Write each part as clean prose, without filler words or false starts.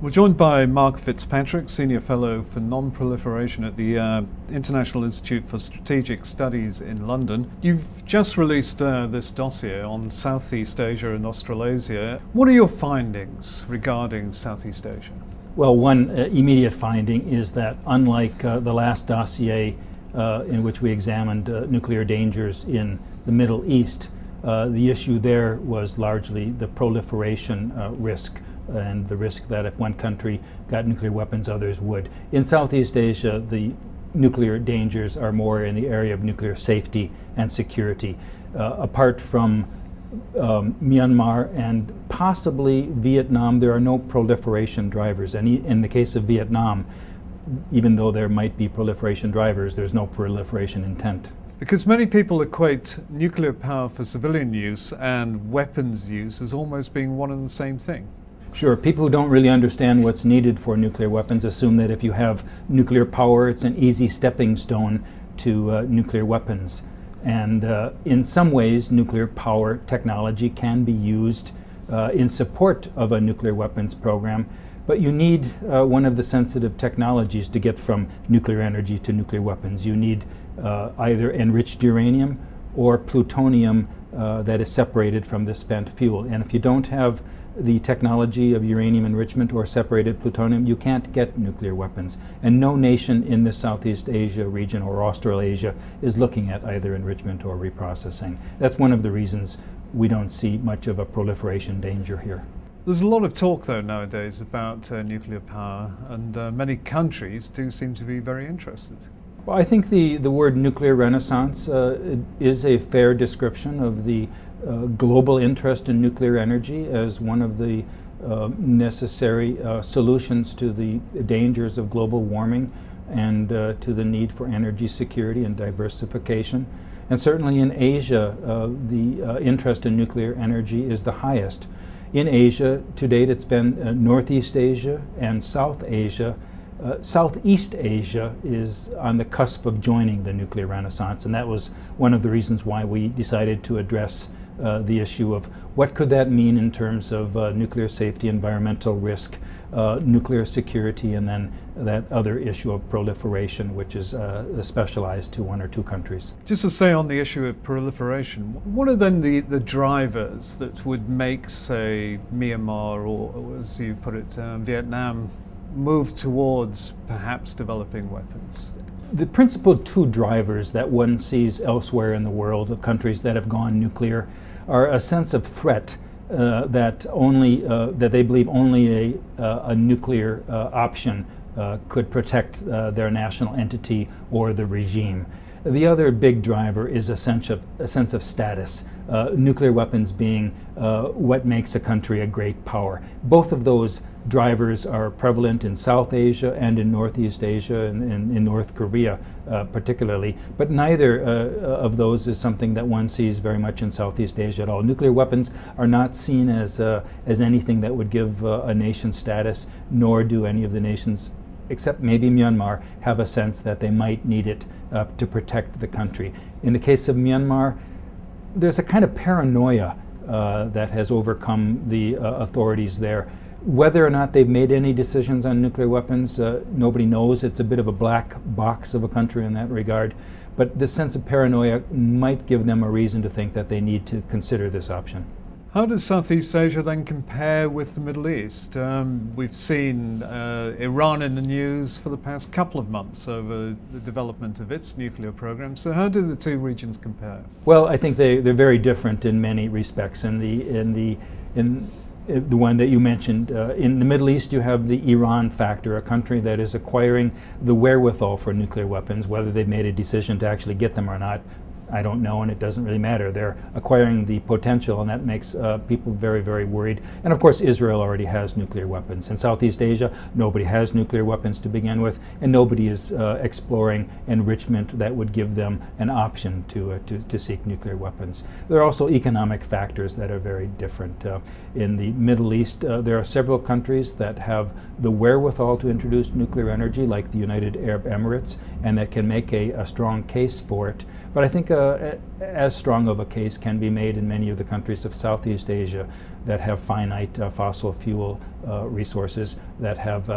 We're joined by Mark Fitzpatrick, Senior Fellow for Non-proliferation at the International Institute for Strategic Studies in London. You've just released this dossier on Southeast Asia and Australasia. What are your findings regarding Southeast Asia? Well, one immediate finding is that unlike the last dossier in which we examined nuclear dangers in the Middle East, the issue there was largely the proliferation risk and the risk that if one country got nuclear weapons, others would. In Southeast Asia, the nuclear dangers are more in the area of nuclear safety and security. Apart from Myanmar and possibly Vietnam, there are no proliferation drivers. And in the case of Vietnam, even though there might be proliferation drivers, there's no proliferation intent. Because many people equate nuclear power for civilian use and weapons use as almost being one and the same thing. Sure. People who don't really understand what's needed for nuclear weapons assume that if you have nuclear power, it's an easy stepping stone to nuclear weapons. And in some ways, nuclear power technology can be used in support of a nuclear weapons program, but you need one of the sensitive technologies to get from nuclear energy to nuclear weapons. You need either enriched uranium or plutonium that is separated from the spent fuel. And if you don't have the technology of uranium enrichment or separated plutonium, you can't get nuclear weapons. And no nation in the Southeast Asia region or Australasia is looking at either enrichment or reprocessing. That's one of the reasons we don't see much of a proliferation danger here. There's a lot of talk, though, nowadays about nuclear power, and many countries do seem to be very interested. Well, I think the word nuclear renaissance is a fair description of the global interest in nuclear energy as one of the necessary solutions to the dangers of global warming and to the need for energy security and diversification. And certainly in Asia, the interest in nuclear energy is the highest. In Asia, to date, it's been Northeast Asia and South Asia. Southeast Asia is on the cusp of joining the nuclear renaissance, and that was one of the reasons why we decided to address the issue of what could that mean in terms of nuclear safety, environmental risk, nuclear security, and then that other issue of proliferation, which is specialized to one or two countries. Just to say on the issue of proliferation, what are then the drivers that would make, say, Myanmar or as you put it, Vietnam, move towards perhaps developing weapons? The principal two drivers that one sees elsewhere in the world of countries that have gone nuclear are a sense of threat that they believe only a nuclear option could protect their national entity or the regime. The other big driver is a sense of status, nuclear weapons being what makes a country a great power. Both of those drivers are prevalent in South Asia and in Northeast Asia and in North Korea particularly, but neither of those is something that one sees very much in Southeast Asia at all. Nuclear weapons are not seen as anything that would give a nation status, nor do any of the nations except maybe Myanmar, have a sense that they might need it to protect the country. In the case of Myanmar, there's a kind of paranoia that has overcome the authorities there. Whether or not they've made any decisions on nuclear weapons, nobody knows. It's a bit of a black box of a country in that regard. But this sense of paranoia might give them a reason to think that they need to consider this option. How does Southeast Asia then compare with the Middle East? We've seen Iran in the news for the past couple of months over the development of its nuclear program. So how do the two regions compare? Well, I think they're very different in many respects. In the one that you mentioned, in the Middle East you have the Iran factor, a country that is acquiring the wherewithal for nuclear weapons. Whether they've made a decision to actually get them or not, I don't know, and it doesn't really matter. They're acquiring the potential, and that makes people very, very worried. And of course, Israel already has nuclear weapons. In Southeast Asia, nobody has nuclear weapons to begin with, and nobody is exploring enrichment that would give them an option to seek nuclear weapons. There are also economic factors that are very different. In the Middle East, there are several countries that have the wherewithal to introduce nuclear energy, like the United Arab Emirates, and that can make a strong case for it. But I think as strong of a case can be made in many of the countries of Southeast Asia that have finite fossil fuel resources, that have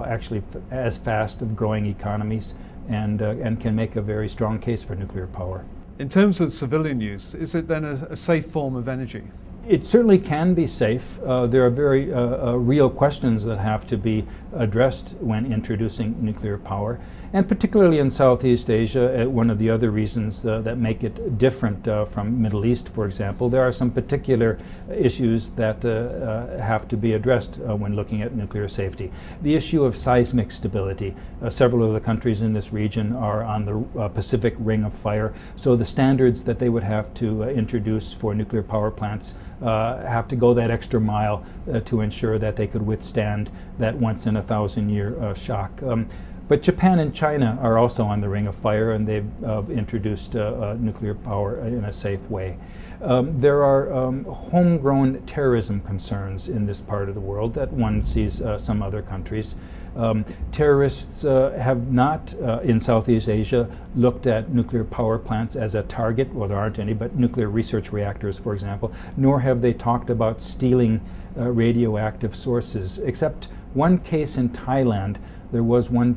actually as fast of growing economies, and can make a very strong case for nuclear power. In terms of civilian use, is it then a safe form of energy? It certainly can be safe. There are very real questions that have to be addressed when introducing nuclear power. And particularly in Southeast Asia, one of the other reasons that make it different from Middle East, for example, there are some particular issues that have to be addressed when looking at nuclear safety. The issue of seismic stability. Several of the countries in this region are on the Pacific Ring of Fire, so the standards that they would have to introduce for nuclear power plants have to go that extra mile to ensure that they could withstand that once-in-a-thousand-year shock. But Japan and China are also on the Ring of Fire, and they've introduced nuclear power in a safe way. There are homegrown terrorism concerns in this part of the world that one sees some other countries. Terrorists have not, in Southeast Asia, looked at nuclear power plants as a target. Well, there aren't any, but nuclear research reactors, for example, nor have they talked about stealing radioactive sources, except one case in Thailand. There was one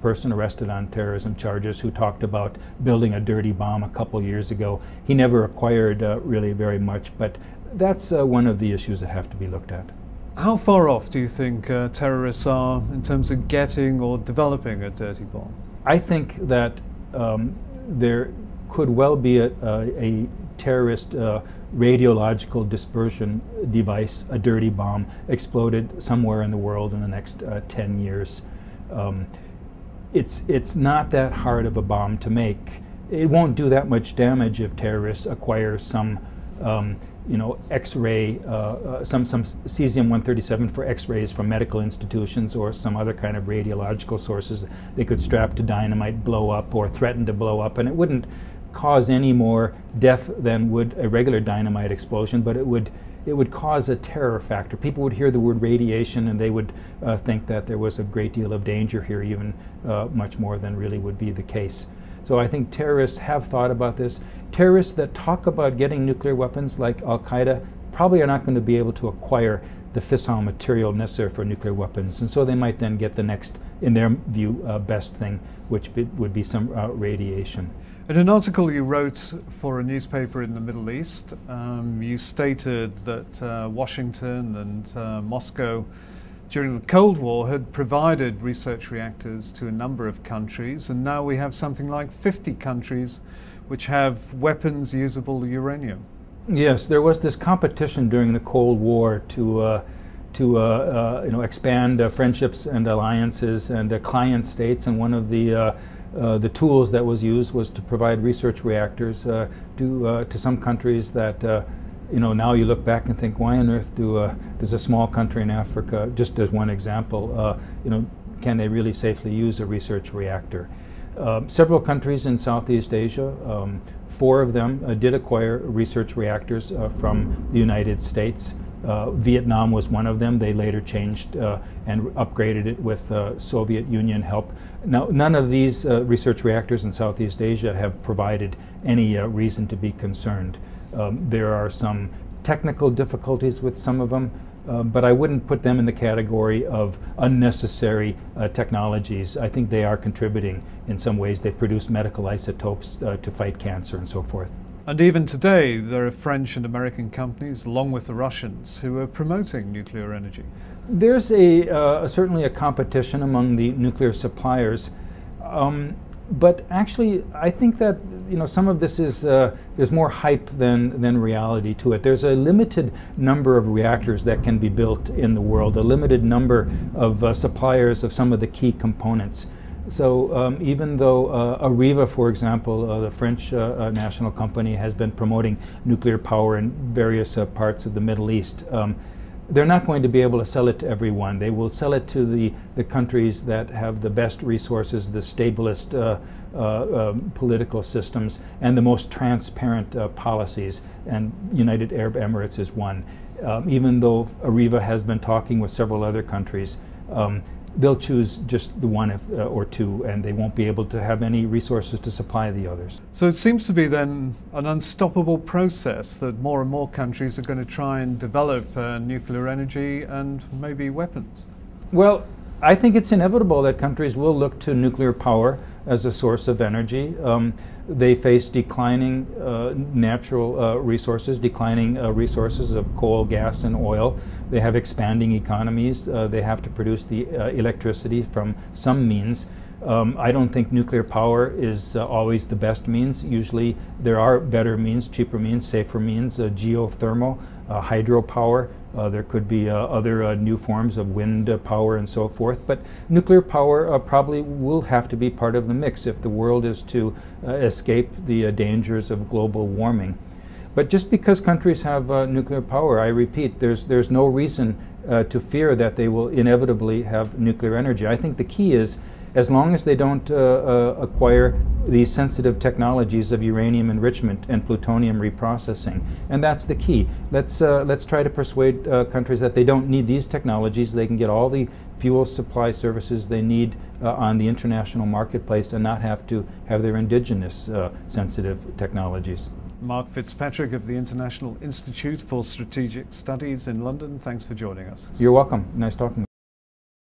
person arrested on terrorism charges who talked about building a dirty bomb a couple years ago. He never acquired really very much, but that's one of the issues that have to be looked at. How far off do you think terrorists are in terms of getting or developing a dirty bomb? I think that there could well be a terrorist radiological dispersion device, a dirty bomb, exploded somewhere in the world in the next 10 years. It's not that hard of a bomb to make. It won't do that much damage if terrorists acquire some X-ray, some cesium-137 for X-rays from medical institutions or some other kind of radiological sources they could strap to dynamite, blow up, or threaten to blow up, and it wouldn't cause any more death than would a regular dynamite explosion, but it would cause a terror factor. People would hear the word radiation and they would think that there was a great deal of danger here, even much more than really would be the case. So I think terrorists have thought about this. Terrorists that talk about getting nuclear weapons, like Al-Qaeda, probably are not going to be able to acquire the fissile material necessary for nuclear weapons, and so they might then get the next, in their view, best thing, which would be some radiation. In an article you wrote for a newspaper in the Middle East, you stated that Washington and Moscow during the Cold War had provided research reactors to a number of countries, and now we have something like 50 countries which have weapons usable uranium. Yes, there was this competition during the Cold War to expand friendships and alliances and client states, and one of the tools that was used was to provide research reactors to some countries that now you look back and think, why on earth does a small country in Africa, just as one example, can they really safely use a research reactor? Several countries in Southeast Asia, 4 of them did acquire research reactors from the United States. Vietnam was one of them. They later changed and upgraded it with Soviet Union help. Now, none of these research reactors in Southeast Asia have provided any reason to be concerned. There are some technical difficulties with some of them, but I wouldn't put them in the category of unnecessary technologies. I think they are contributing in some ways. They produce medical isotopes to fight cancer and so forth. And even today, there are French and American companies, along with the Russians, who are promoting nuclear energy. There's certainly a competition among the nuclear suppliers, but actually, I think that some of this is there's more hype than reality to it. There's a limited number of reactors that can be built in the world, a limited number of suppliers of some of the key components. So even though Areva, for example, the French national company, has been promoting nuclear power in various parts of the Middle East, they're not going to be able to sell it to everyone. They will sell it to the countries that have the best resources, the stablest political systems, and the most transparent policies, and United Arab Emirates is one. Even though Areva has been talking with several other countries, they'll choose just the one or two, and they won't be able to have any resources to supply the others. So it seems to be then an unstoppable process that more and more countries are going to try and develop nuclear energy and maybe weapons. Well, I think it's inevitable that countries will look to nuclear power as a source of energy. They face declining natural resources, declining resources of coal, gas, and oil. They have expanding economies. They have to produce the electricity from some means. I don't think nuclear power is always the best means. Usually there are better means, cheaper means, safer means, geothermal, hydropower. There could be other new forms of wind power and so forth. But nuclear power probably will have to be part of the mix if the world is to escape the dangers of global warming. But just because countries have nuclear power, I repeat, there's no reason to fear that they will inevitably have nuclear energy. I think the key is, as long as they don't acquire these sensitive technologies of uranium enrichment and plutonium reprocessing. And that's the key. Let's try to persuade countries that they don't need these technologies. They can get all the fuel supply services they need on the international marketplace and not have to have their indigenous sensitive technologies. Mark Fitzpatrick of the International Institute for Strategic Studies in London, thanks for joining us. You're welcome. Nice talking with you.